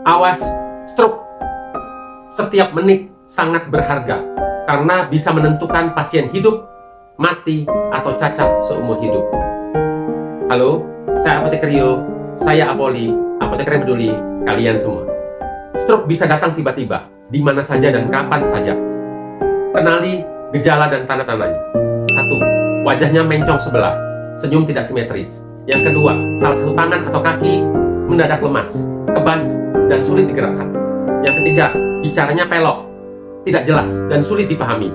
Awas stroke. Setiap menit sangat berharga karena bisa menentukan pasien hidup, mati, atau cacat seumur hidup. Halo, saya Apoteker Rio, saya Apoli, apoteker yang peduli kalian semua. Stroke bisa datang tiba-tiba, di mana saja dan kapan saja. Kenali gejala dan tanda-tandanya. 1. Wajahnya mencong sebelah, senyum tidak simetris. Yang kedua, salah satu tangan atau kaki mendadak lemas, kebas, dan sulit digerakkan. Yang ketiga, bicaranya pelok, tidak jelas, dan sulit dipahami.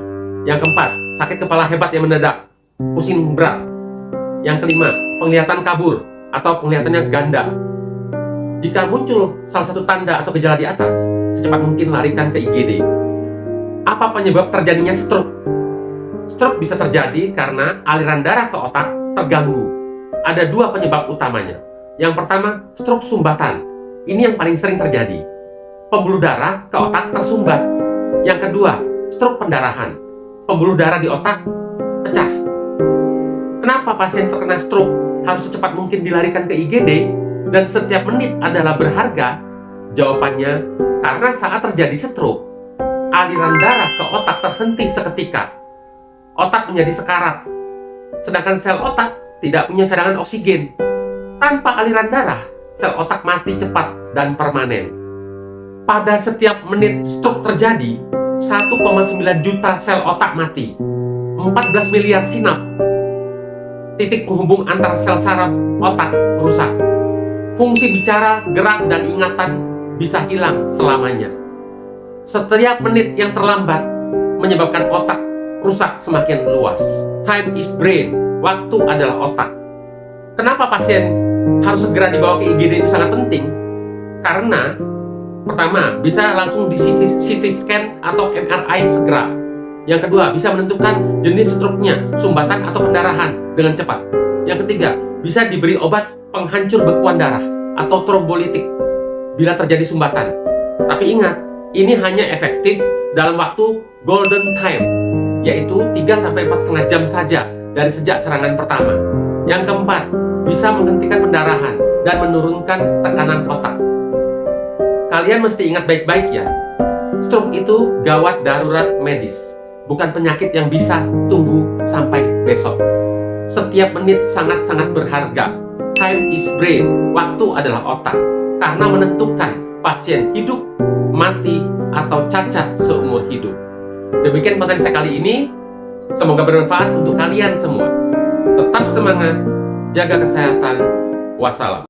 Yang keempat, sakit kepala hebat yang mendadak, pusing berat. Yang kelima, penglihatan kabur atau penglihatannya ganda. Jika muncul salah satu tanda atau gejala di atas, secepat mungkin larikan ke IGD. Apa penyebab terjadinya stroke? Stroke bisa terjadi karena aliran darah ke otak terganggu. Ada dua penyebab utamanya. Yang pertama, stroke sumbatan. Ini yang paling sering terjadi. Pembuluh darah ke otak tersumbat. Yang kedua, stroke pendarahan. Pembuluh darah di otak pecah. Kenapa pasien terkena stroke harus secepat mungkin dilarikan ke IGD dan setiap menit adalah berharga? Jawabannya, karena saat terjadi stroke, aliran darah ke otak terhenti seketika. Otak menjadi sekarat, sedangkan sel otak tidak punya cadangan oksigen. Tanpa aliran darah, sel otak mati cepat dan permanen. Pada setiap menit stroke terjadi, 1,9 juta sel otak mati, 14 miliar sinap, titik penghubung antar sel saraf otak rusak. Fungsi bicara, gerak, dan ingatan bisa hilang selamanya. Setiap menit yang terlambat menyebabkan otak rusak semakin luas. Time is brain. Waktu adalah otak. Kenapa pasien harus segera dibawa ke IGD itu sangat penting? Karena pertama, bisa langsung di CT scan atau MRI segera. Yang kedua, bisa menentukan jenis stroke-nya, sumbatan atau pendarahan dengan cepat. Yang ketiga, bisa diberi obat penghancur bekuan darah atau trombolitik bila terjadi sumbatan. Tapi ingat, ini hanya efektif dalam waktu golden time, yaitu 3-4,5 jam saja dari sejak serangan pertama. Yang keempat, bisa menghentikan pendarahan dan menurunkan tekanan otak. Kalian mesti ingat baik-baik ya, stroke itu gawat darurat medis, bukan penyakit yang bisa tunggu sampai besok. Setiap menit sangat-sangat berharga. Time is brain, waktu adalah otak, karena menentukan pasien hidup, mati, atau cacat seumur hidup. Demikian konten saya kali ini. Semoga bermanfaat untuk kalian semua. Tetap semangat, jaga kesehatan. Wassalam.